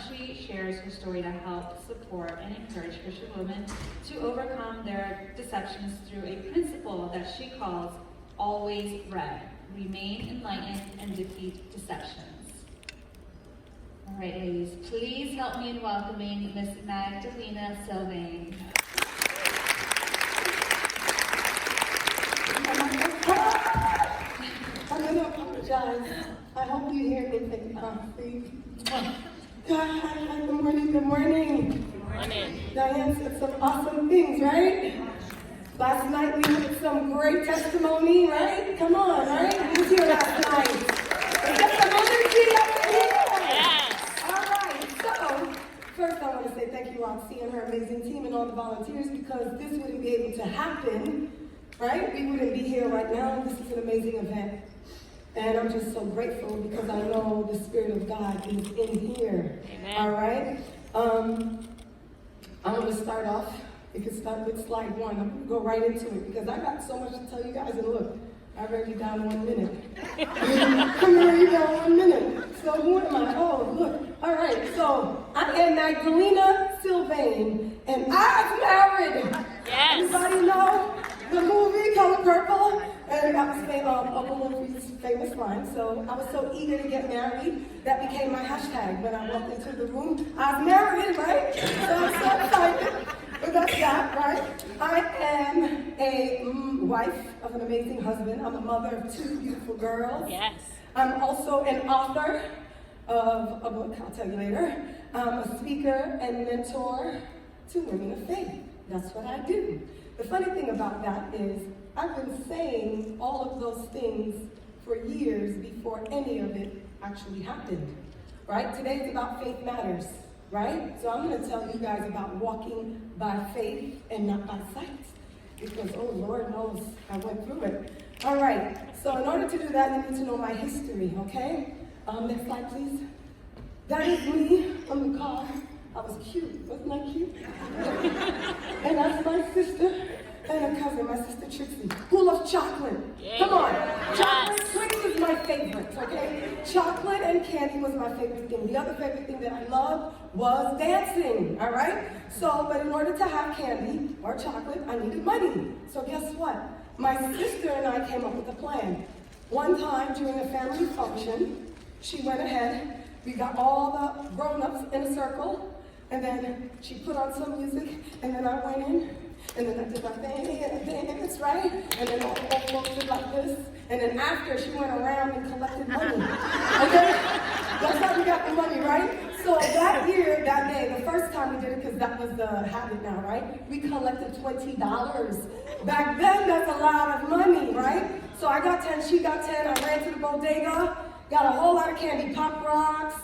she shares her story to help support and encourage Christian women to overcome their deceptions through a principle that she calls always red. Remain enlightened and defeat deceptions. All right, ladies, please help me in welcoming Miss Magdalina Sylvain. I'm going to apologize. I hope you hear anything please. God, good morning, good morning. Good morning. Diane said some awesome things, right? Last night we had some great testimony, right? Come on, right? Who was here last night? Is there some energy up here? Yes. All right, so first I want to say thank you, Roxy, and her amazing team and all the volunteers, because this wouldn't be able to happen, right? We wouldn't be here right now. This is an amazing event. And I'm just so grateful because I know the Spirit of God is in here. Amen. All right? I'm going to start off. We can start with slide 1. I'm going to go right into it because I got so much to tell you guys. And look, I read you down 1 minute. I'm going to read you down 1 minute. So who am I? Oh, look. All right. So I am Magdalena Sylvain, and I'm married. Yes. Everybody know the movie Color Purple? And that was Oprah Winfrey's famous line. So I was so eager to get married, that became my hashtag. When I walked into the room, I was married, right? So I'm so excited. But that's that, right? I am a wife of an amazing husband. I'm a mother of 2 beautiful girls. Yes. I'm also an author of a book, I'll tell you later. I'm a speaker and mentor to women of faith. That's what I do. The funny thing about that is I've been saying all of those things for years before any of it actually happened, right? Today is about faith matters, right? So I'm going to tell you guys about walking by faith and not by sight, because, oh, Lord knows I went through it. All right, so in order to do that, you need to know my history, okay? Next slide, please. That is me on the car. I was cute, wasn't I cute? And that's my sister and a cousin, my sister Trixie, who loves chocolate. Yeah. Come on. Yes. Chocolate Twix is my favorite, okay? Chocolate and candy was my favorite thing. The other favorite thing that I loved was dancing, all right? So, but in order to have candy or chocolate, I needed money. So guess what? My sister and I came up with a plan. One time during a family function, she went ahead, we got all the grown-ups in a circle, and then she put on some music, and then I went in, and then I did my dance, right? And then all the folks did like this, and then after she went around and collected money. Okay? That's how we got the money, right? So that year, that day, the first time we did it, because that was the habit now, right? We collected $20. Back then, that's a lot of money, right? So I got 10, she got 10, I ran to the bodega, got a whole lot of candy, Pop Rocks,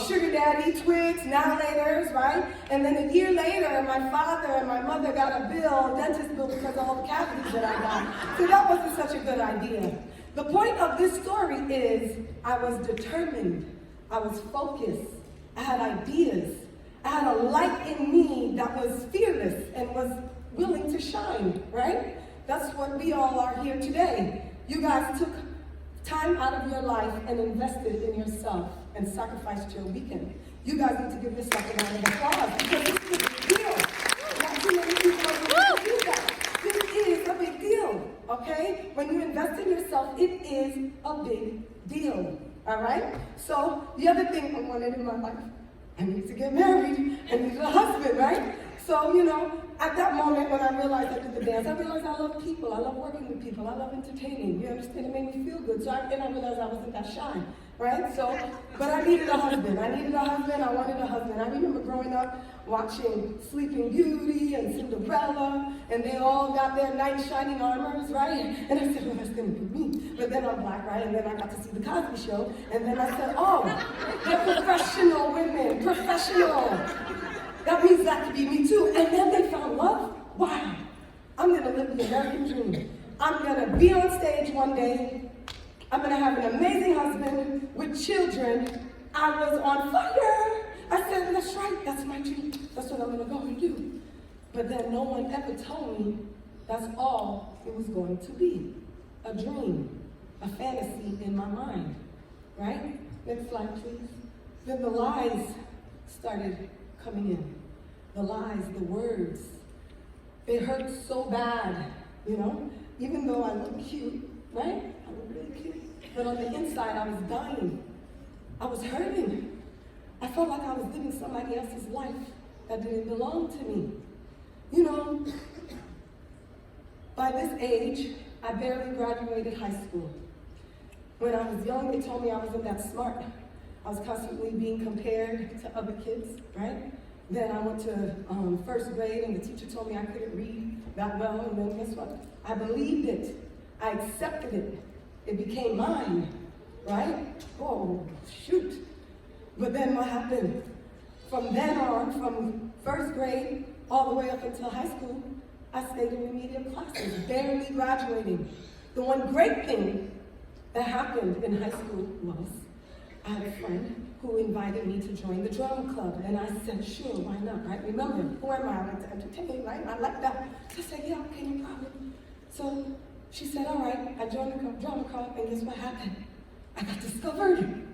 Sugar Daddy, Twix, Now Laters, right? And then a year later, my father and my mother got a bill, dentist bill, because of all the cavities that I got. So that wasn't such a good idea. The point of this story is I was determined. I was focused. I had ideas. I had a light in me that was fearless and was willing to shine, right? That's what we all are here today. You guys took time out of your life and invested in yourself and sacrificed your weekend. You guys need to give yourself a round of applause because this is a big deal. Not too many people are going to do that. This is a big deal, okay? When you invest in yourself, it is a big deal, all right? So the other thing I wanted in my life, I need to get married. I need a husband, right? So, you know, at that moment when I realized I did the dance, I realized I love people. I love working with people. I love entertaining. You understand? It made me feel good. So I realized I wasn't that shy, right? So, but I needed a husband. I wanted a husband. I remember growing up watching Sleeping Beauty and Cinderella, and they all got their knight in shining armors, right? And I said, well, that's going to be me. But then I'm black, right? And then I got to see The Cosby Show, and then I said, oh, they're professional women, professional. That means that could be me too. And then they found love. Wow. I'm going to live the American dream. I'm going to be on stage one day. I'm going to have an amazing husband with children. I was on fire. I said, that's right. That's my dream. That's what I'm going to go and do. But then no one ever told me that's all it was going to be. A dream, a fantasy in my mind. Right? Next slide, please. Then the lies started coming in. The lies, the words. It hurt so bad, you know? Even though I look cute, right? I look really cute. But on the inside, I was dying. I was hurting. I felt like I was living somebody else's life that didn't belong to me. You know, by this age, I barely graduated high school. When I was young, they told me I wasn't that smart. I was constantly being compared to other kids, right? Then I went to first grade, and the teacher told me I couldn't read that well, and then guess what? I believed it. I accepted it. It became mine, right? Oh, shoot. But then what happened? From then on, from first grade all the way up until high school, I stayed in remedial classes, barely graduating. The one great thing that happened in high school was I had a friend who invited me to join the drama club, and I said, sure, why not, right? Remember, who am I? I like to entertain, right? I like that. So I said, yeah, okay, no problem. So she said, all right, I joined the drama club, and guess what happened? I got discovered.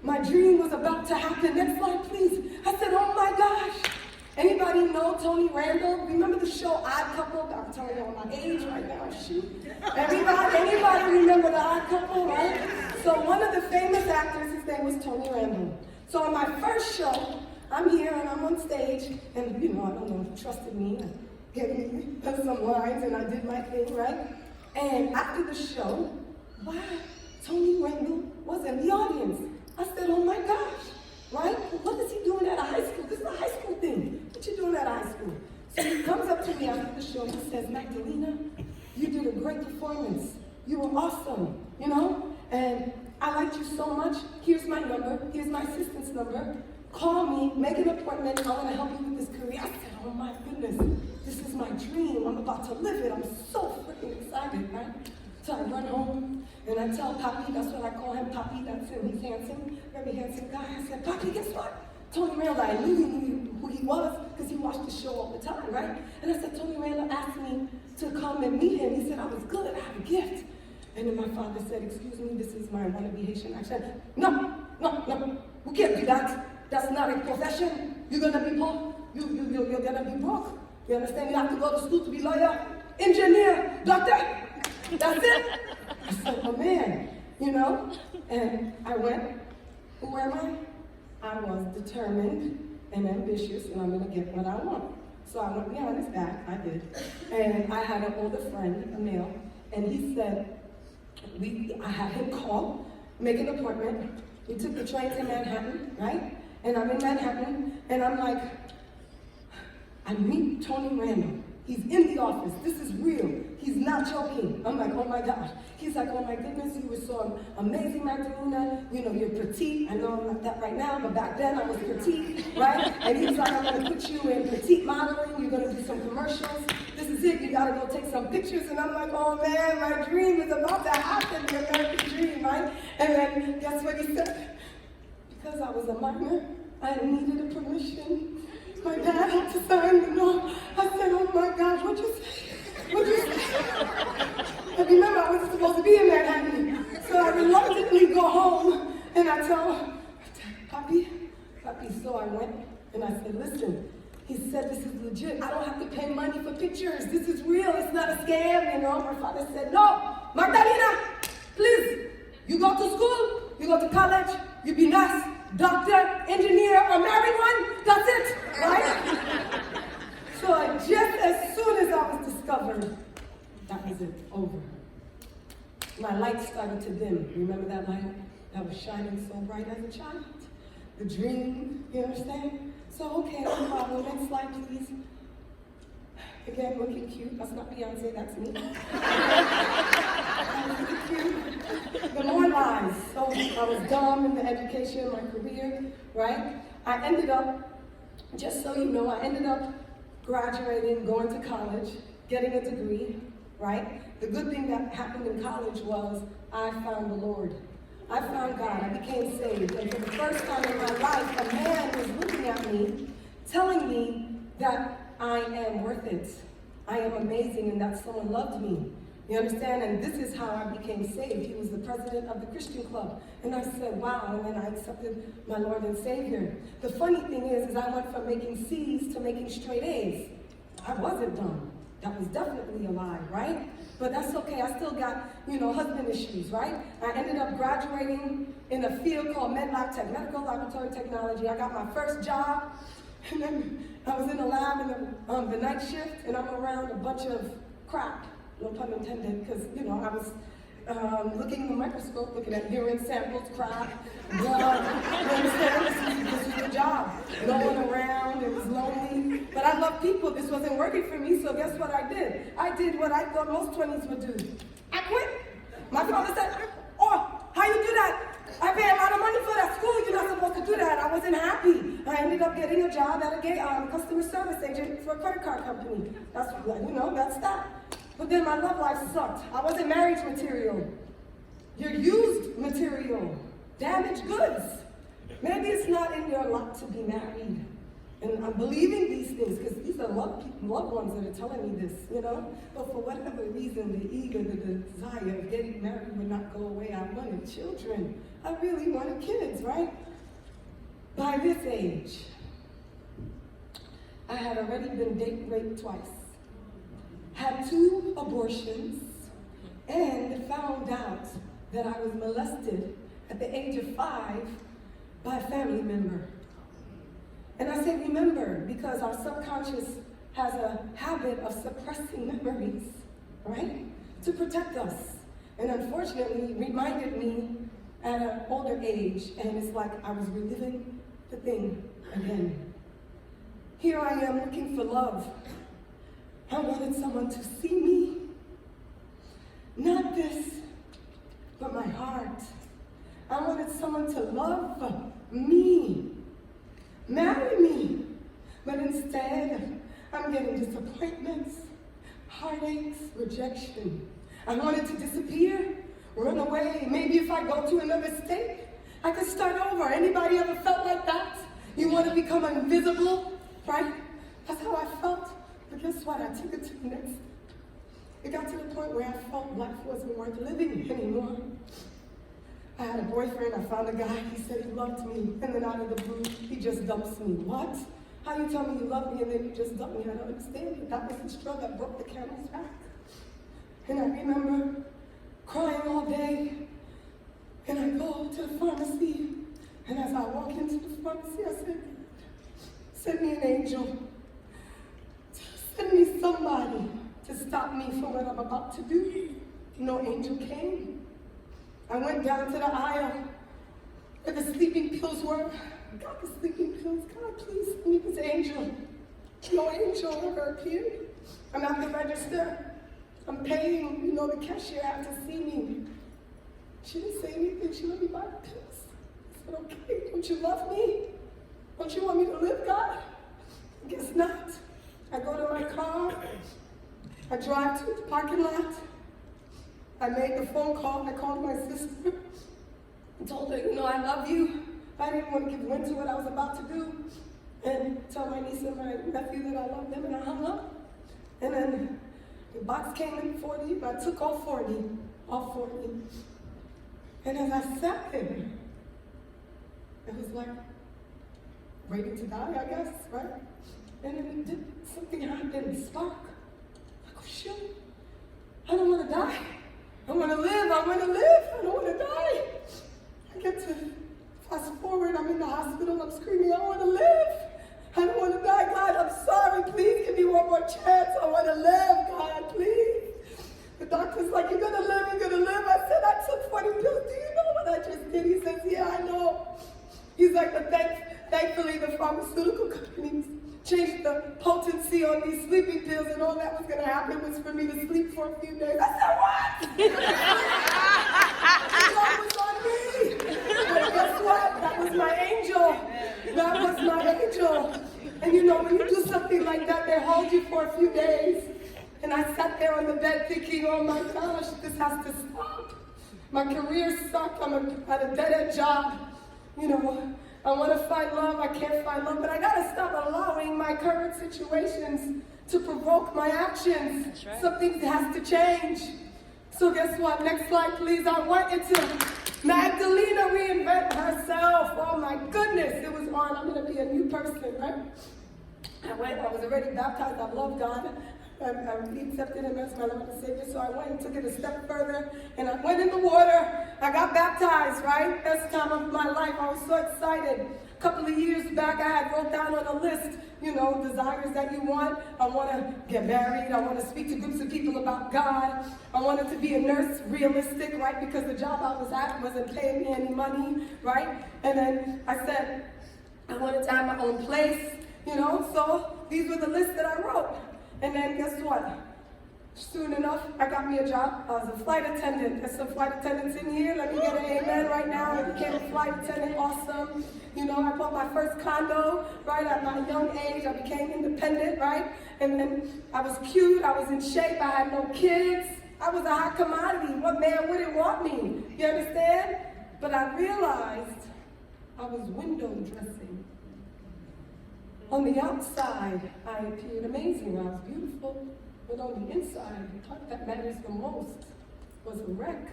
My dream was about to happen. Next slide, please. I said, oh my gosh. Anybody know Tony Randall? Remember the show Odd Couple? I'm telling you all my age right now, shoot. Anybody remember the Odd Couple, right? So one of the famous actors, his name was Tony Randall. So on my first show, I'm here and I'm on stage, and you know, I don't know, trusted me, and gave me some lines, and I did my thing, right? And after the show, wow, Tony Randall was in the audience. I said, oh my gosh, right? What is he doing at a high school? This is a high school thing. What you doing at a high school? So he comes up to me after the show and he says, Magdalena, you did a great performance. You were awesome, you know? And I liked you so much. Here's my number. Here's my assistant's number. Call me, make an appointment. I want to help you with this career. I said, oh my goodness, this is my dream. I'm about to live it. I'm so freaking excited, right? So I run home and I tell Papi, that's what I call him, Papi, that's him, he's handsome, very handsome guy. I said, Papi, guess what? Tony Randall, I knew who he was because he watched the show all the time, right? And I said, Tony Randall asked me to come and meet him. He said, I was good, I have a gift. And then my father said, excuse me, this is my wannabe Haitian accent. No, we can't do that. That's not a profession. You're gonna be poor, you're gonna be broke. You understand? You have to go to school to be lawyer, engineer, doctor. That's it. I said, oh man, you know? And I went, who am I? I was determined and ambitious, and I'm gonna get what I want. So I went behind his back, I did. And I had an older friend, a male, and he said, I had him call, make an appointment. We took the train to Manhattan, right? And I'm in Manhattan, and I'm like, I meet Tony Randall. He's in the office. This is real. He's not joking. I'm like, oh my gosh. He's like, oh my goodness, you were so amazing, Magdalena. You know, you're petite. I know I'm not that right now, but back then I was petite, right? And he's like, I'm going to put you in petite modeling. You're going to do some commercials. This is it. You got to go take some pictures. And I'm like, oh man, my dream is about to happen, the American dream, right? And then guess what he said? Because I was a minor, I needed a permission. My dad had to sign the note. I said, oh my gosh, what'd you say? What'd you say? And remember, I wasn't supposed to be in Manhattan. So I reluctantly go home and I tell Papi, so I went and I said, listen, he said this is legit. I don't have to pay money for pictures. This is real. It's not a scam, you know. My father said, no, Magdalena, please, you go to school, you go to college, you be nice. Doctor, engineer, or married one, that's it, right? So just as soon as I was discovered, that was it, over. My light started to dim. Remember that light that was shining so bright as a child? The dream, you understand? So okay, no problem. Next slide, please. Again, looking cute. That's not Beyonce, that's me. Looking cute. The more lies. So I was dumb in the education, my career, right? I ended up, just so you know, I ended up graduating, going to college, getting a degree, right? The good thing that happened in college was I found the Lord. I found God. I became saved. And for the first time in my life, a man was looking at me, telling me that I am worth it. I am amazing and that someone loved me, You understand? And this is how I became saved. He was the president of the Christian club. And I said, wow, and then I accepted my Lord and Savior. The funny thing is I went from making C's to making straight A's. I wasn't done. That was definitely a lie, right? But that's okay. I still got, husband issues, right? I ended up graduating in a field called medical laboratory technology. I got my first job, and then I was in the lab in the night shift, and I'm around a bunch of crap, no pun intended, because, I was looking in the microscope, looking at urine samples, crap, blood. You understand? This is the job. No one around. It was lonely. But I love people. This wasn't working for me, so guess what I did? I did what I thought most 20s would do. I quit. My father said, oh, how you do that? I pay a lot of money for that school. You're not supposed to do that. I wasn't happy. I ended up getting a job at a customer service agent for a credit card company. That's, that's that. But then my love life sucked. I wasn't marriage material. You're used material. Damaged goods. Maybe it's not in your lot to be married. And I'm believing these things because these are loved ones that are telling me this, But for whatever reason, the desire of getting married would not go away. I wanted children. I really wanted kids, right? By this age, I had already been date raped twice. Had 2 abortions, and found out that I was molested at the age of 5 by a family member. And I say remember because our subconscious has a habit of suppressing memories, right? To protect us. And unfortunately, it reminded me at an older age, and it's like I was reliving the thing again. Here I am looking for love. I wanted someone to see me. Not this, but my heart. I wanted someone to love me, marry me. But instead, I'm getting disappointments, heartaches, rejection. I wanted to disappear, run away. Maybe if I go to another state, I could start over. Anybody ever felt like that? You want to become invisible, right? That's how I felt. But guess what? I took it to the next step. It got to the point where I felt life wasn't worth living anymore. I had a boyfriend, I found a guy, he said he loved me, and then out of the blue, he just dumps me. What? How you tell me you love me and then you just dump me? I don't understand it. That was the straw that broke the camel's back. And I remember crying all day, and I go to the pharmacy, and as I walk into the pharmacy, I said, send me an angel. Send me somebody to stop me from what I'm about to do. No angel came. I went down to the aisle where the sleeping pills were. I got the sleeping pills. God, please send me this angel. No angel ever appeared. I'm at the register. I'm paying, the cashier had to see me. She didn't say anything. She let me buy the pills. I said, okay, don't you love me? Don't you want me to live, God? I guess not. I go to my car. I drive to the parking lot. I made the phone call. I called my sister. I told her, I love you. I didn't want to give wind to what I was about to do. And tell my niece and my nephew that I love them, and I hung up. And then the box came in 40, and I took all 40. And as I sat there, it was like waiting to die, I guess, right? And then something happened, spark. Like, oh shoot, I don't want to die. I want to live, I don't want to die. I get to fast forward, I'm in the hospital, I'm screaming, I want to live. I don't want to die, God, I'm sorry, please give me one more chance. I want to live, God, please. The doctor's like, you're going to live. I said, I took 40 pills. Do you know what I just did? He says, yeah, I know. He's like, but thankfully the pharmaceutical companies changed the potency on these sleeping pills, and all that was going to happen was for me to sleep for a few days. I said, what? That was on me. But guess what? That was my angel. That was my angel. And when you do something like that, they hold you for a few days. And I sat there on the bed thinking, oh my gosh, this has to stop. My career sucked. I'm at a dead-end job. I want to find love. I can't find love. But I got to stop allowing my current situations to provoke my actions. That's right. Something has to change. So guess what? Next slide, please. I went into Magdalena reinvent herself. Oh my goodness, it was on. I'm going to be a new person, right? I was already baptized. I love God. I accepted him as my Lord and Savior. So I went and took it a step further. And I went in the water. I got baptized, right? Best time of my life. I was so excited. A couple of years back, I had wrote down on a list, desires that you want. I want to get married. I want to speak to groups of people about God. I wanted to be a nurse, realistic, right? Because the job I was at wasn't paying me any money, right? And then I said, I wanted to have my own place, So these were the lists that I wrote. And then guess what? Soon enough, I got me a job. I was a flight attendant. There's some flight attendants in here. Let me get an amen right now. I became a flight attendant. Awesome. I bought my first condo, right, at my young age. I became independent, right? And then I was cute. I was in shape. I had no kids. I was a hot commodity. What man wouldn't want me? You understand? But I realized I was window dressing. On the outside, I appeared amazing. I was beautiful. But on the inside, the part that matters the most was a wreck.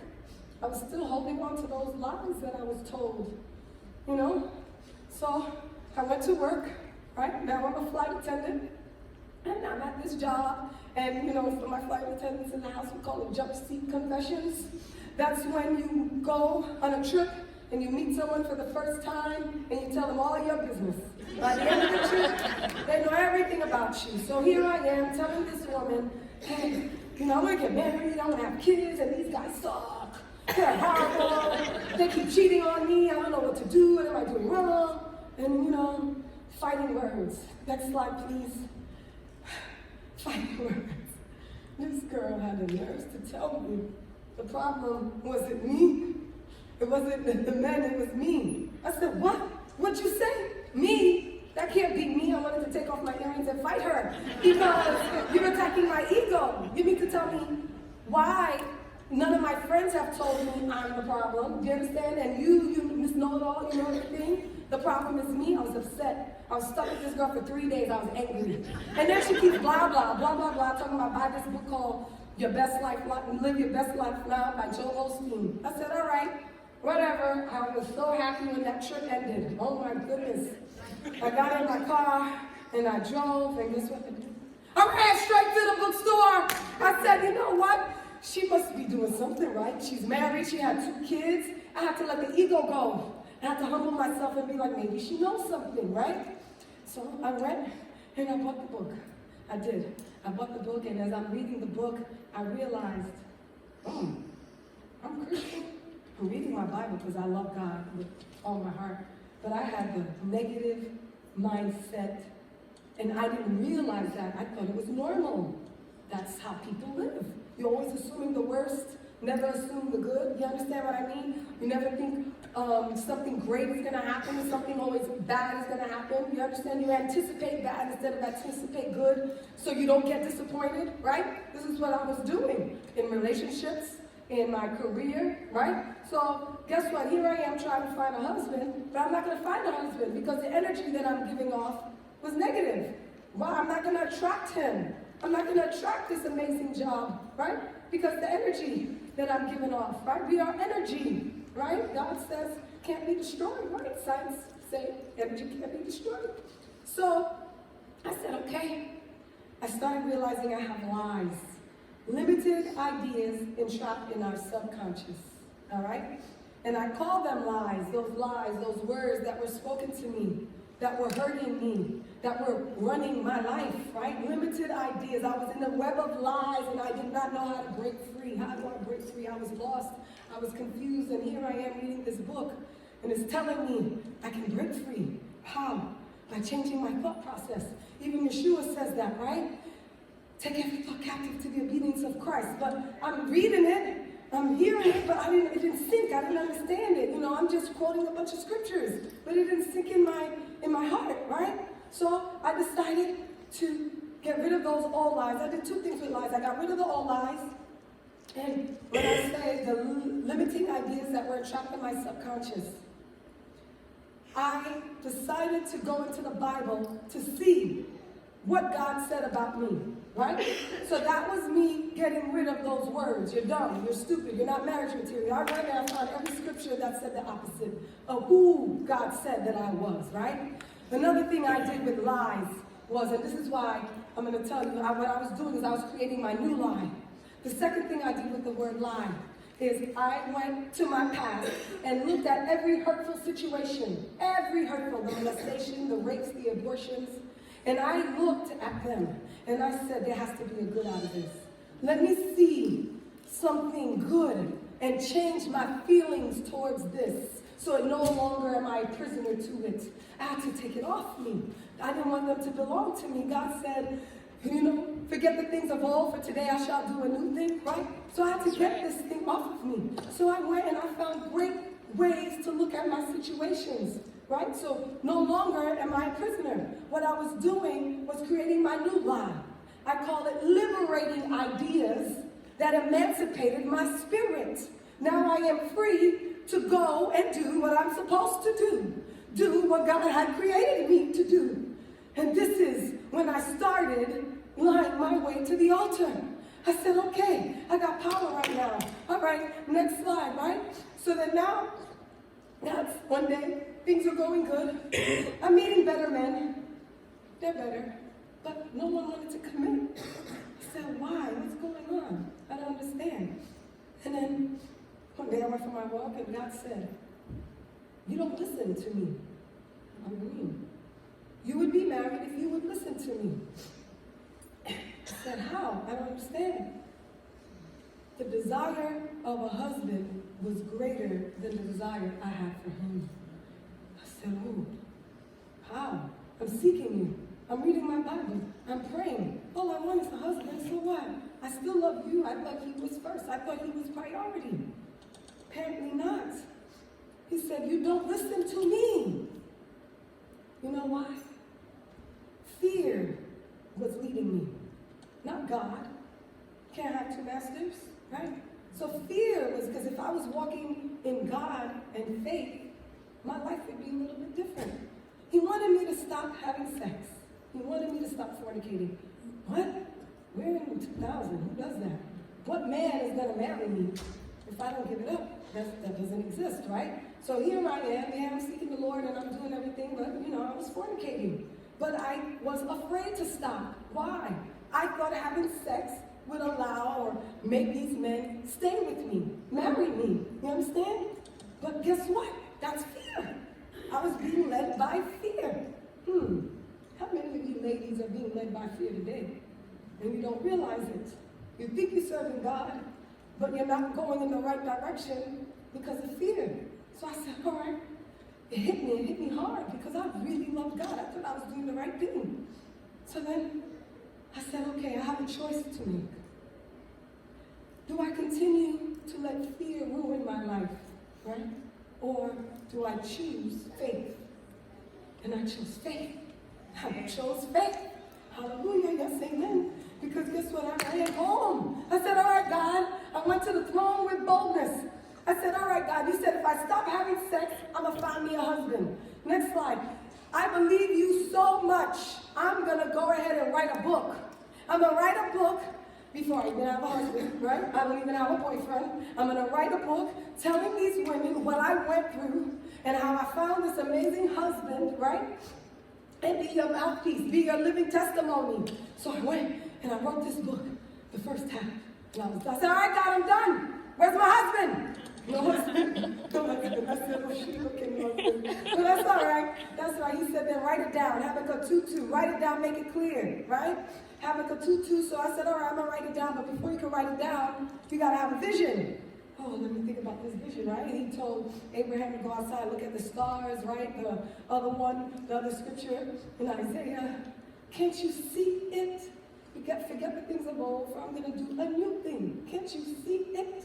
I was still holding on to those lies that I was told, So I went to work, right? Now I'm a flight attendant, and I'm at this job. And, for my flight attendants in the house, we call it jump seat confessions. That's when you go on a trip and you meet someone for the first time and you tell them all your business. By the end of the trip, they know everything about you. So here I am telling this woman, hey, I'm going to get married, I'm going to have kids, and these guys suck. They're horrible. They keep cheating on me. I don't know what to do. What am I doing wrong? And, fighting words. Next slide, please. Fighting words. This girl had the nerves to tell me the problem wasn't me. It wasn't the men, it was me. I said, what? What'd you say? Me? That can't be me. I wanted to take off my earrings and fight her because you're attacking my ego. You need to tell me why none of my friends have told me I'm the problem. Do you understand? And you Miss Know-It-All, you know everything. The problem is me. I was upset. I was stuck with this girl for 3 days. I was angry. And then she keeps blah, blah, blah, blah, blah, talking about buy this book called Your Best Life, Live Your Best Life Now by Joel Osteen. I said, all right. Whatever, I was so happy when that trip ended. Oh my goodness. I got in my car and I drove, and guess what? I ran straight to the bookstore. I said, you know what? She must be doing something right. She's married, she had 2 kids. I had to let the ego go. I had to humble myself and be like, maybe she knows something, right? So I went and I bought the book. I did. I bought the book, and as I'm reading the book, I realized, I'm Christian. I'm reading my Bible because I love God with all my heart, but I had the negative mindset, and I didn't realize that. I thought it was normal. That's how people live. You're always assuming the worst, never assume the good. You understand what I mean? You never think something great is going to happen, something always bad is going to happen. You understand? You anticipate bad instead of anticipate good, so you don't get disappointed, right? This is what I was doing in relationships, in my career, right? So guess what? Here I am trying to find a husband, but I'm not going to find a husband because the energy that I'm giving off was negative. Well, I'm not going to attract him. I'm not going to attract this amazing job, right? Because the energy that I'm giving off, right? We are energy, right? God says can't be destroyed, right? Science say energy can't be destroyed. So I said, okay. I started realizing I have lies. Limited ideas entrapped in our subconscious, all right? And I call them lies, those words that were spoken to me, that were hurting me, that were running my life, right? Limited ideas. I was in a web of lies, and I did not know how to break free. How do I break free? I was lost. I was confused, and here I am reading this book, and it's telling me I can break free. How? By changing my thought process. Even Yeshua says that, right? Take every thought captive to the obedience of Christ. But I'm reading it, I'm hearing it, but it didn't sink. I didn't understand it. I'm just quoting a bunch of scriptures, but it didn't sink in my heart, right? So I decided to get rid of those old lies. I did 2 things with lies. I got rid of the old lies, and when I say the limiting ideas that were trapped in my subconscious, I decided to go into the Bible to see what God said about me, right? So that was me getting rid of those words. You're dumb, you're stupid, you're not marriage material. I went and I found every scripture that said the opposite of who God said that I was, right? Another thing I did with lies was, and this is why I'm going to tell you, what I was doing is I was creating my new lie. The second thing I did with the word lie is I went to my past and looked at every hurtful situation, every hurtful, the molestation, the rapes, the abortions, and I looked at them and I said, there has to be a good out of this. Let me see something good and change my feelings towards this so no longer am I a prisoner to it. I had to take it off me. I didn't want them to belong to me. God said, forget the things of old, for today I shall do a new thing, right? So I had to get this thing off of me. So I went and I found great ways to look at my situations, right? So no longer am I a prisoner. What I was doing was creating my new lie. I call it liberating ideas that emancipated my spirit. Now I am free to go and do what I'm supposed to do what God had created me to do. And this is when I started lying my way to the altar. I said, okay, I got power right now. All right, next slide, right? So then now, one day, things are going good. I'm meeting better men. They're better. But no one wanted to commit. I said, why? What's going on? I don't understand. And then one day I went for my walk and God said, you don't listen to me. I mean, you would be married if you would listen to me. I said, how? I don't understand. The desire of a husband was greater than the desire I had for him. I said, oh, how? I'm seeking you. I'm reading my Bible. I'm praying. All I want is a husband, so what? I still love you. I thought he was first. I thought he was priority. Apparently not. He said, you don't listen to me. You know why? Fear was leading me, not God. Can't have two masters, right? So fear was, because if I was walking in God and faith, my life would be a little bit different. He wanted me to stop having sex. He wanted me to stop fornicating. What? We're in 2000. Who does that? What man is going to marry me if I don't give it up? That doesn't exist, right? So here I am, I'm seeking the Lord and I'm doing everything, but I was fornicating. But I was afraid to stop. Why? I thought having sex would allow or make these men stay with me, marry me. You understand? But guess what? That's fear. I was being led by fear. How many of you ladies are being led by fear today? And you don't realize it. You think you're serving God, but you're not going in the right direction because of fear. So I said, all right. It hit me hard because I really loved God. I thought I was doing the right thing. So then I said, okay, I have a choice to make. Do I continue to let fear ruin my life, right? Or do I choose faith? And I chose faith. I chose faith. Hallelujah, yes, amen. Because guess what? I ran home. I said, all right, God. I went to the throne with boldness. I said, all right, God, you said if I stop having sex, I'm going to find me a husband. Next slide. I believe you so much, I'm going to go ahead and write a book. I'm going to write a book before I even have a husband, right? I don't even have a boyfriend. I'm going to write a book telling these women what I went through and how I found this amazing husband, right? And be your mouthpiece, be your living testimony. So I went and I wrote this book, the first half. And I said, all right, God, I'm done. Where's my husband? No husband. No husband. I said, oh, she looking husband. But that's all right. That's right. He said, then write it down. Habakkuk 2:2. Write it down, make it clear, right? Habakkuk 2:2. So I said, all right, I'm going to write it down. But before you can write it down, you got to have a vision. Oh, let me think about this vision, right? He told Abraham to go outside, look at the stars, right? The other scripture in Isaiah. Can't you see it? Forget the things of old, for I'm going to do a new thing. Can't you see it?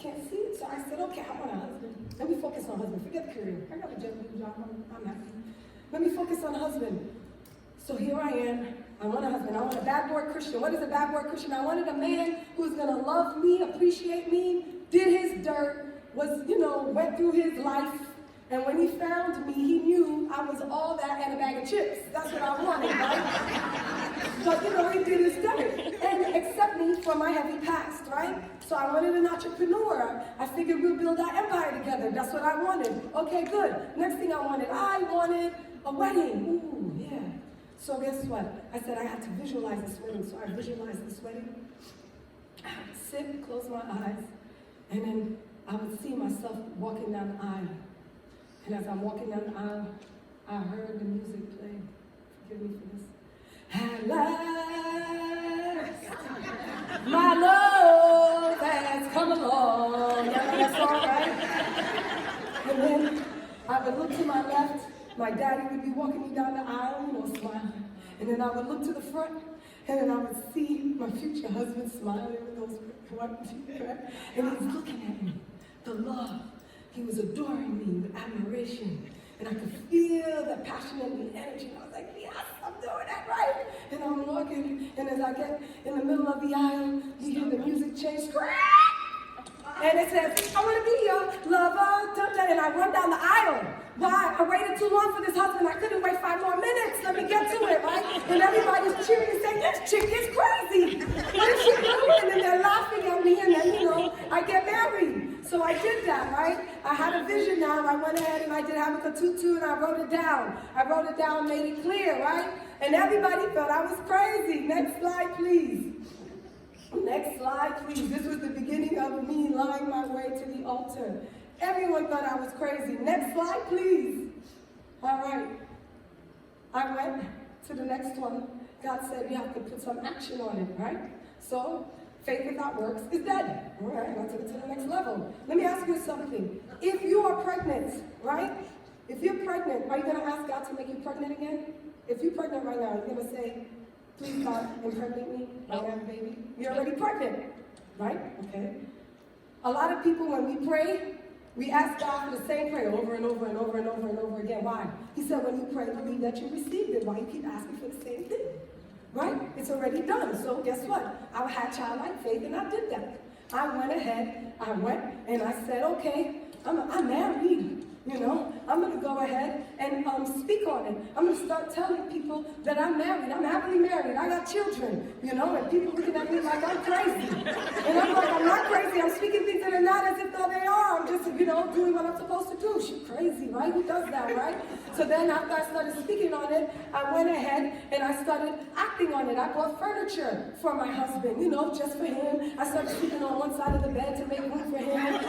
Can't see it. So I said, okay, I want a husband. Let me focus on husband. Forget career. I got a job. I'm happy. Let me focus on husband. So here I am. I want a husband. I want a bad boy Christian. What is a bad boy Christian? I wanted a man who's going to love me, appreciate me, did his dirt, went through his life, And when he found me, he knew I was all that and a bag of chips. That's what I wanted, right? But, he did his thing. And accept me for my heavy past, right? So I wanted an entrepreneur. I figured we'll build our empire together. That's what I wanted. Okay, good. Next thing I wanted a wedding. Ooh, yeah. So guess what? I said I had to visualize this wedding. So I visualized this wedding. I would sit, close my eyes, and then I would see myself walking down the aisle. And as I'm walking down the aisle, I heard the music play. Forgive me for this. At last, my love has come along. Y'all know that song, right? And then I would look to my left. My daddy would be walking me down the aisle, smiling. And then I would look to the front, and then I would see my future husband smiling with those white teeth, right? And he's looking at me. The love. He was adoring me with admiration. And I could feel the passion and the energy. I was like, yes, I'm doing that right. And I'm walking, and as I get in the middle of the aisle, you hear the music change. And it says, I want to be your lover. And I run down the aisle. Why? I waited too long for this husband. I couldn't wait 5 more minutes. Let me get to it, right? And everybody's cheering and saying, this chick is crazy. What is she doing? And they're laughing at me. And then, I get married. So I did that, right? I had a vision now. I went ahead and I did have a tutu and I wrote it down. I wrote it down, made it clear, right? And everybody thought I was crazy. Next slide, please. Next slide, please. This was the beginning of me lying my way to the altar. Everyone thought I was crazy. Next slide, please. All right. I went to the next one. God said you have to put some action on it, right? So, faith without works is dead. All right, I took it to the next level. Let me ask you something. If you are pregnant, right? If you're pregnant, are you going to ask God to make you pregnant again? If you're pregnant right now, you're going to say, please God, impregnate me. I have a baby. You're already pregnant, right? Okay. A lot of people, when we pray, we ask God for the same prayer over and over and over and over and over again. Why? He said, when you pray, believe that you received it. Why you keep asking for the same thing? Right? It's already done. So guess what? I had childlike faith and I did that. I went ahead, and I said, okay, I'm married. I'm going to go ahead and speak on it. I'm going to start telling people that I'm married. I'm happily married. I got children, and people looking at me like I'm crazy. And I'm like, I'm not crazy. I'm speaking things that are not as if though they are. I'm just, doing what I'm supposed to do. She's crazy, right? Who does that, right? So then after I started speaking on it, I went ahead and I started acting on it. I bought furniture for my husband, just for him. I started sleeping on one side of the bed to make room for him, right?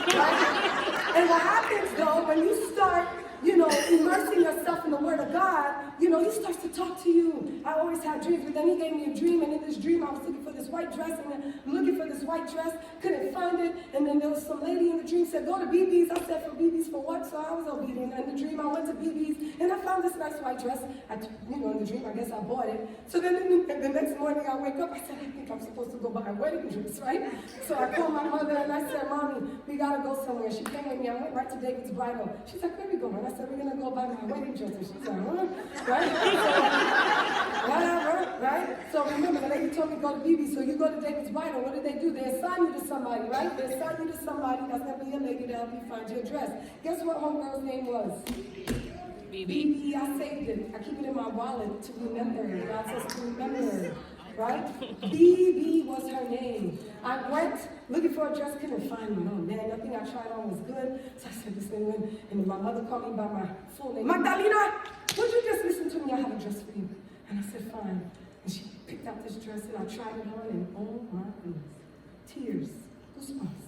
And what happens, though, when you start, immersing yourself in the Word of God, He starts to talk to you. I always had dreams, but then He gave me a dream, and in this dream, I was looking for this white dress, and I'm looking for this white dress, couldn't find it, and then there was some lady in the dream said, go to BB's. I said, for BB's for what? So I was obedient. In the dream, I went to BB's, and I found this nice white dress. In the dream, I guess I bought it. So then the next morning, I wake up, I said, I think I'm supposed to go buy a wedding dress, right? So I called my mother, and I said, Mommy, we gotta go somewhere. She came with me. I went right to David's Bridal. She's like, where are we going? I said, we're gonna go buy my wedding dress. And she's like, huh? Right? So, whatever, right? So remember, the lady told me go to BB, so you go to David's Bridal. What did they do? They assign you to somebody, right? They assign you to somebody that's gonna be a lady to help you find your dress. Guess what homegirl's name was? BB. I saved it. I keep it in my wallet to remember. God says to remember. Right? BB was her name. I went looking for a dress, couldn't find one. Oh man, nothing I tried on was good. So I said this thing in, and my mother called me by my full name. Magdalina, would you just listen to me? I have a dress for you. And I said, fine. And she picked out this dress and I tried it on, and oh my goodness, tears, goosebumps.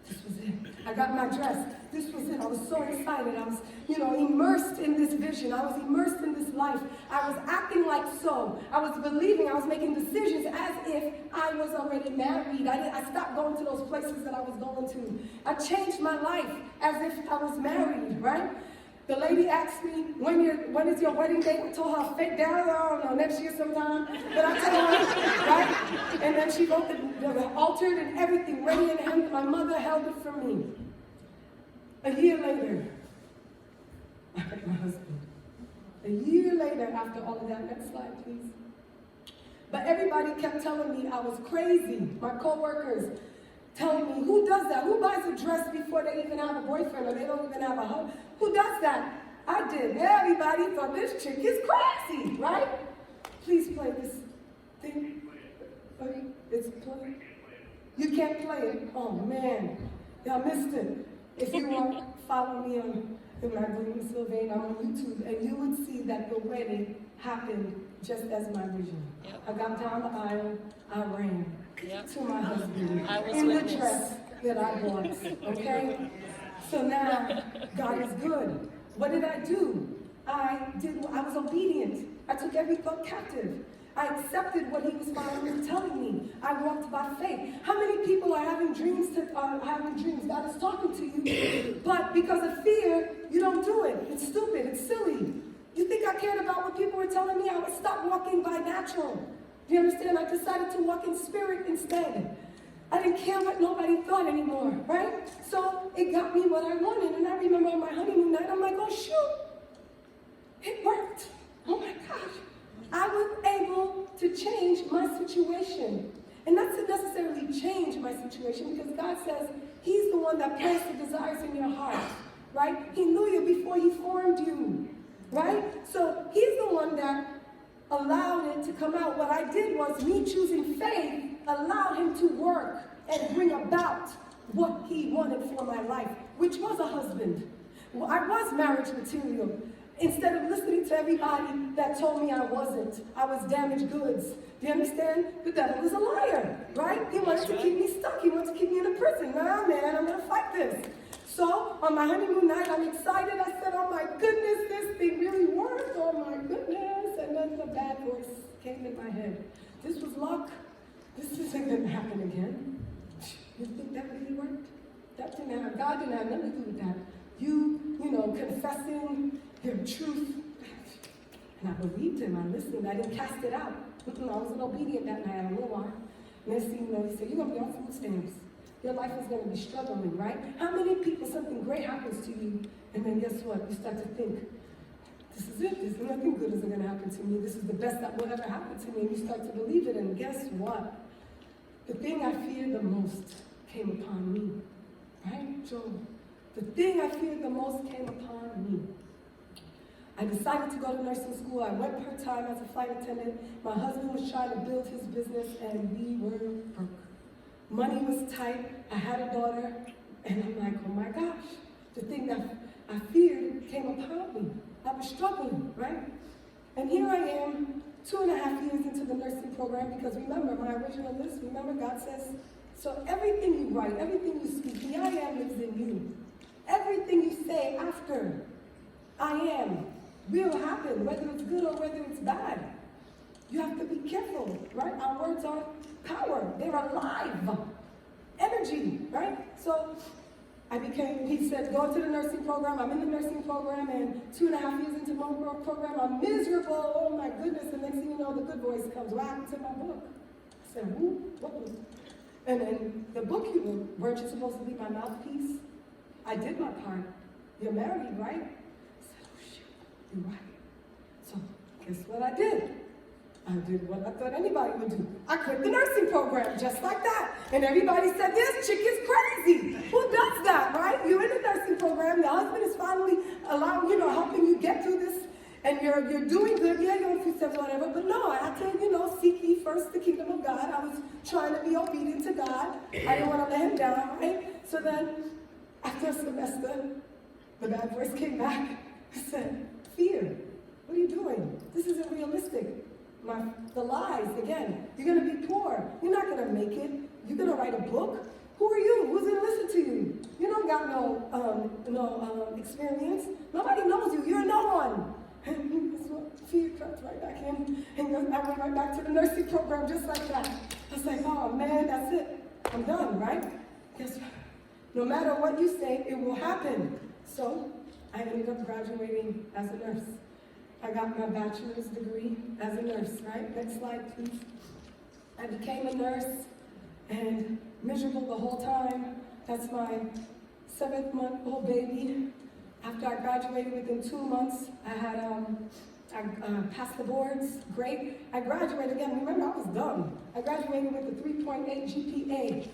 This was it. I got my dress. This was it. I was so excited. I was, immersed in this vision. I was immersed in this life. I was acting like so. I was believing. I was making decisions as if I was already married. I stopped going to those places that I was going to. I changed my life as if I was married, right? The lady asked me, when is your wedding date? I told her, fake down, I don't know, next year sometime. But I told her, right? And then she wrote the altar and everything ready in hand. My mother held it for me. A year later, I met my husband. A year later, after all of that, next slide, please. But everybody kept telling me I was crazy. My co-workers telling me, who does that? Who buys a dress before they even have a boyfriend or they don't even have a husband? Who does that? I did. Everybody thought this chick is crazy, right? Please play this thing. Okay, it's playing. You can't play it. Oh man, y'all missed it. If you want to follow me on the Magdalina Sylvain, I'm on YouTube, and you would see that the wedding happened just as my vision. Yep. I got down the aisle, I ran Yep. to my husband I was in the witness. dress that I bought. Okay? So now God is good. What did I do? I was obedient. I took every thought captive. I accepted what he was finally telling me. I walked by faith. How many people are having dreams? God is talking to you, but because of fear, you don't do it. It's stupid. It's silly. You think I cared about what people were telling me? I would stop walking by natural. Do you understand? I decided to walk in spirit instead. I didn't care what nobody thought anymore, right? So it got me what I wanted. And I remember on my honeymoon night, I'm like, oh shoot, it worked. Oh my gosh. I was able to change my situation. And not to necessarily change my situation, because God says he's the one that plants the desires in your heart, right? He knew you before he formed you, right? So he's the one that allowed it to come out. What I did was me choosing faith allowed him to work and bring about what he wanted for my life, which was a husband. Well, I was marriage material. Instead of listening to everybody that told me I wasn't, I was damaged goods. Do you understand? The devil is a liar, right? He wanted to keep me stuck. He wanted to keep me in a prison. Nah, man, I'm going to fight this. So on my honeymoon night, I'm excited. I said, oh my goodness, this thing really worked. Oh my goodness. And then the bad voice came in my head. This was luck. This isn't going to happen again. You think that really worked? That didn't have, God didn't have nothing to do with that. You confessing your truth. And I believed him. I listened. I didn't cast it out. I wasn't obedient that night. I don't know why. Next thing you know, he said, you're going to be on food stamps. Your life is going to be struggling, right? How many people, something great happens to you, and then guess what? You start to think, this is it. There's nothing good is going to happen to me. This is the best that will ever happen to me. And you start to believe it, and guess what? The thing I feared the most came upon me. Right, Joe? The thing I feared the most came upon me. I decided to go to nursing school. I went part-time as a flight attendant. My husband was trying to build his business, and we were broke. Money was tight. I had a daughter, and I'm like, oh my gosh. The thing that I feared came upon me. I was struggling, right? And here I am, 2.5 years into the nursing program, because remember, my original list, remember God says, so everything you write, everything you speak, the I am lives in you. Everything you say after I am will happen, whether it's good or whether it's bad. You have to be careful, right? Our words are power. They're alive. Energy, right? So he said, go to the nursing program. I'm in the nursing program, and 2.5 years into my program, I'm miserable. Oh my goodness. And next thing you know, the good voice comes, what happened to my book? I said, who? What was it? And then the book you wrote, weren't you supposed to be my mouthpiece? I did my part. You're married, right? I said, oh shoot, you're right. So guess what I did? I did what I thought anybody would do. I quit the nursing program, just like that. And everybody said, this chick is crazy. Who does that, right? You're in the nursing program, your husband is finally helping you get through this, and you're doing good. Yeah, you're on food stamps or whatever, but no, I had to, seek ye first the kingdom of God. I was trying to be obedient to God. I didn't want to let him down, right? So then, after a semester, the bad voice came back and said, fear, what are you doing? This isn't realistic. The lies, again, you're going to be poor. You're not going to make it. You're going to write a book. Who are you? Who's going to listen to you? You don't got no experience. Nobody knows you. You're no one. And that's what fear crept right back in. And I went right back to the nursing program just like that. I was like, oh man, that's it. I'm done, right? Guess what? No matter what you say, it will happen. So I ended up graduating as a nurse. I got my bachelor's degree as a nurse, right? Next slide, please. I became a nurse and miserable the whole time. That's my 7th-month-old baby. After I graduated within 2 months, I passed the boards, great. I graduated again, remember I was dumb. I graduated with a 3.8 GPA.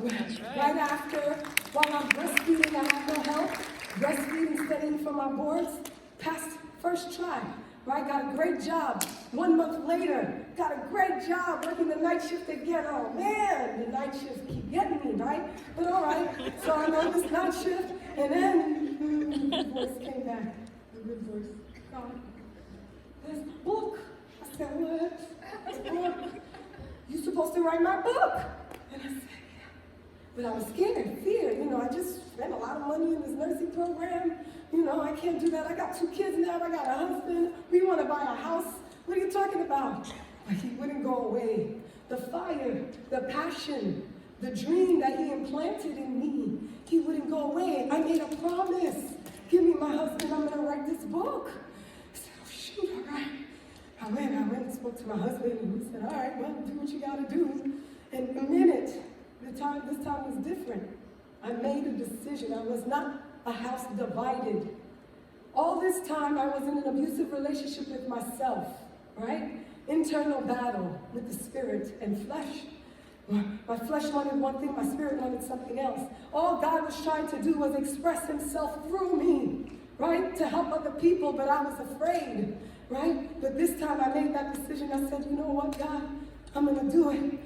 That's right. Right after, while I'm breastfeeding, I had no help. breastfeeding, studying for my boards, passed first try, right? Got a great job. 1 month later, got a great job working the night shift again. Oh man, the night shift keep getting me, right? But all right, so I'm on this night shift, and then the good voice came back. The good voice, God, this book. I said, what? A book? You're supposed to write my book. And I said, yeah. But I was scared, fear. I just spent a lot of money in this nursing program. I can't do that. I got 2 kids now. I got a husband. We want to buy a house. What are you talking about? But he wouldn't go away. The fire, the passion, the dream that he implanted in me, he wouldn't go away. I made a promise. Give me my husband. I'm going to write this book. I said, oh, shoot, all right. I went and spoke to my husband, and he said, all right, well, do what you got to do. And a minute, this time was different. I made a decision. I was not a house divided. All this time, I was in an abusive relationship with myself, right? Internal battle with the spirit and flesh. My flesh wanted one thing, my spirit wanted something else. All God was trying to do was express himself through me, right? To help other people, but I was afraid. Right? But this time I made that decision. I said, you know what, God? I'm going to do it.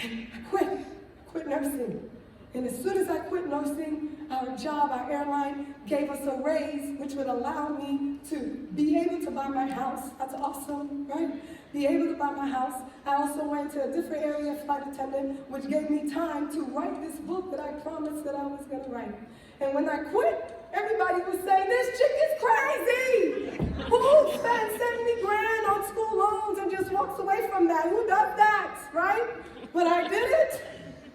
And I quit nursing. And as soon as I quit nursing, our job, our airline, gave us a raise, which would allow me to be able to buy my house. That's awesome, right? Be able to buy my house. I also went to a different area, flight attendant, which gave me time to write this book that I promised that I was going to write. And when I quit, everybody was saying, this chick is crazy. Who spends 70 grand on school loans and just walks away from that? Who does that, right? But I did it,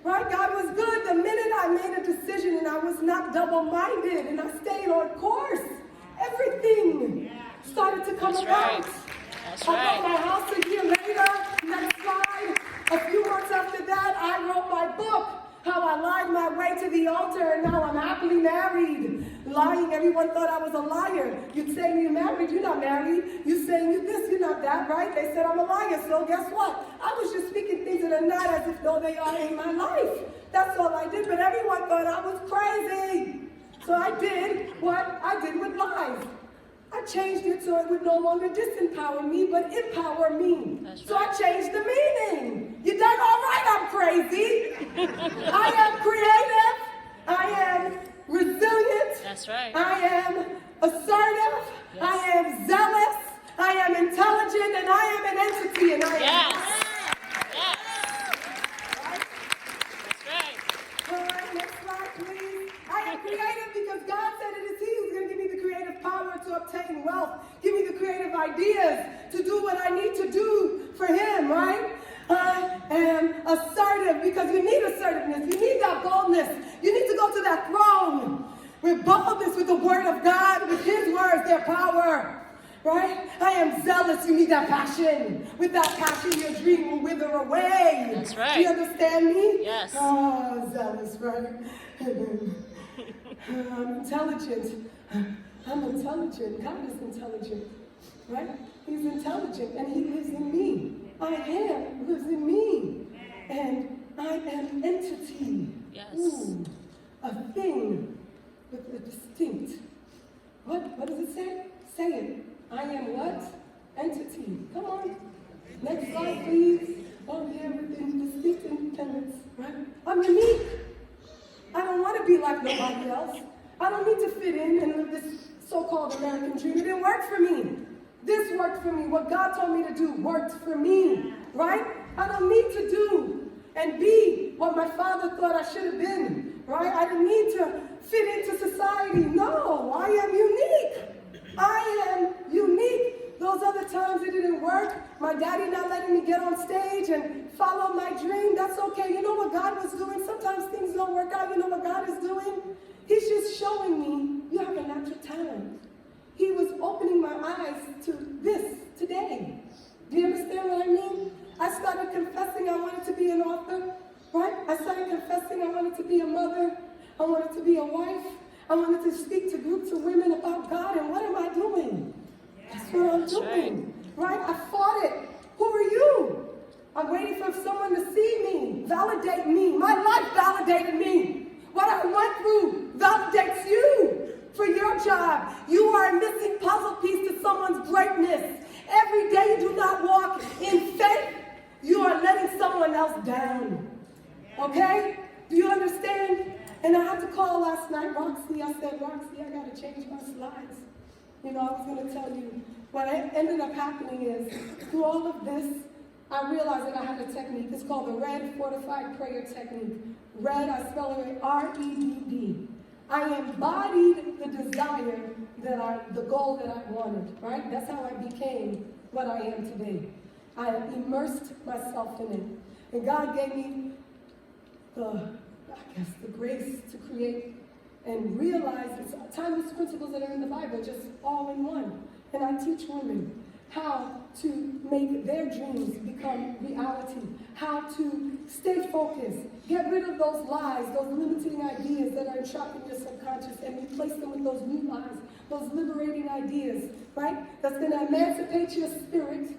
right? God was good. The minute I made a decision and I was not double-minded and I stayed on course, everything started to come about. That's I right. bought my house a year later. Next slide. A few months after that, I wrote my book, How I Lied My Way to the Altar, and now I'm happily married. Lying, everyone thought I was a liar. You'd say you're married, you're not married. You saying you this, you're not that, right? They said I'm a liar, so guess what? I was just speaking things that are not as if though they are in my life. That's all I did, but everyone thought I was crazy. So I did what I did with lies. I changed it so it would no longer disempower me, but empower me. That's So right. I changed the meaning. You done all right, I'm crazy. I am creative. I am resilient. That's right. I am assertive. Yes. I am zealous. I am intelligent, and I am an entity. And I am. Yes. Yes. That's right. All right, next slide, please. I am creative because God said it is He who's going to give me the creative power to obtain wealth. Give me the creative ideas to do what I need to do for Him, right? I am assertive because you need assertiveness. You need that boldness. You need to go to that throne with boldness, with the Word of God, with His words, their power. Right? I am zealous. You need that passion. With that passion, your dream will wither away. That's right. Do you understand me? Yes. Oh, zealous, right? I'm intelligent. I'm intelligent. God is intelligent. Right? He's intelligent and He lives in me. I am lives in me. And I am entity. Yes. Ooh, a thing with a distinct. What does it say? Say it. I am what? Entity. Come on. Next slide, please. Oh, yeah, with distinct independence, right? I'm unique. I don't want to be like nobody else. I don't need to fit in and live this so-called American dream. It didn't work for me. This worked for me. What God told me to do worked for me, right? I don't need to do and be what my father thought I should have been, right? I didn't need to fit into society. No, I am unique. I am unique. Those other times it didn't work. My daddy not letting me get on stage and follow my dream. That's okay. You know what God was doing? Sometimes things don't work out. You know what God is doing? He's just showing me you have a natural talent. He was opening my eyes to this today. Do you understand what I mean? I started confessing I wanted to be an author, right? I started confessing I wanted to be a mother. I wanted to be a wife. I wanted to speak to groups of women about God, and what am I doing? That's what I'm doing, right? I fought it. Who are you? I'm waiting for someone to see me, validate me. My life validated me. What I went through validates you. you are letting someone else down. Okay? Do you understand? And I had to call last night Roxy. I said, Roxy, I got to change my slides. You know, I was going to tell you. What ended up happening is, through all of this, I realized that I had a technique. It's called the Red Fortified Prayer Technique. Red, I spell it R-E-D-D. I embodied the desire the goal that I wanted, right? That's how I became what I am today. I immersed myself in it. And God gave me the grace to create and realize it's timeless principles that are in the Bible, just all in one. And I teach women how to make their dreams become reality, how to stay focused, get rid of those lies, those limiting ideas that are entrapping your subconscious, and replace them with those new lies, those liberating ideas, right? That's going to emancipate your spirit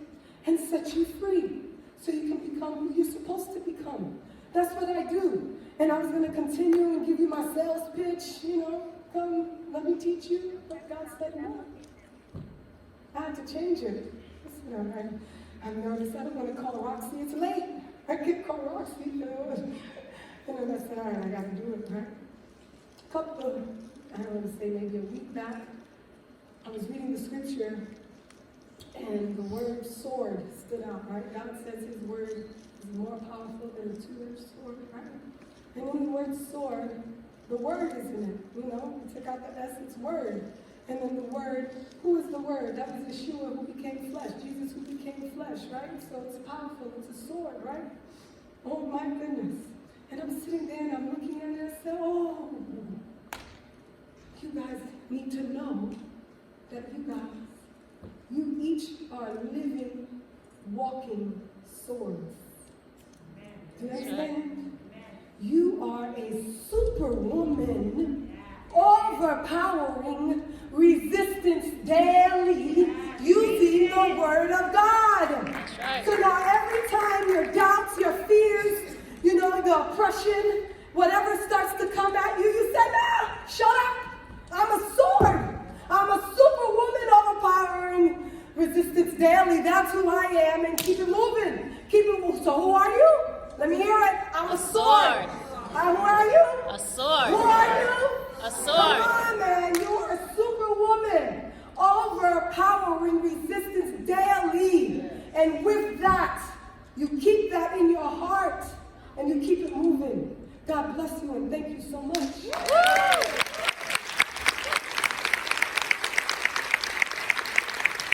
and set you free so you can become who you're supposed to become. That's what I do. And I was going to continue and give you my sales pitch, you know, come, let me teach you what God said no. I had to change it. You know, I'm nervous. I don't want to call Roxy. It's late. I can't call Roxy. You know. And then I said, all right, I got to do it, right? I don't want to say maybe a week back, I was reading the scripture, and the word sword stood out, right? God says his word is more powerful than a two-edged sword, right? And in the word sword, the word is in it, you know? We took out the S, it's word. And then the word, who is the word? That was Yeshua who became flesh, Jesus who became flesh, right? So it's powerful, it's a sword, right? Oh my goodness. And I'm sitting there and I'm looking at it and I said, oh, you guys need to know that you each are living, walking swords. Do you understand? You are a superwoman, overpowering resistance daily, using the word of God. That's right. So now every time your doubts, your fears, you know, the oppression, whatever starts to come at you, you say, no, shut up. I'm a sword. I'm a superwoman overpowering resistance daily. That's who I am, and keep it moving. So who are you? Let me hear it. I'm a sword. Who are you? A sword. Who are you? A sword. Come on, man. You are a superwoman. Overpowering resistance daily. And with that, you keep that in your heart and you keep it moving. God bless you and thank you so much.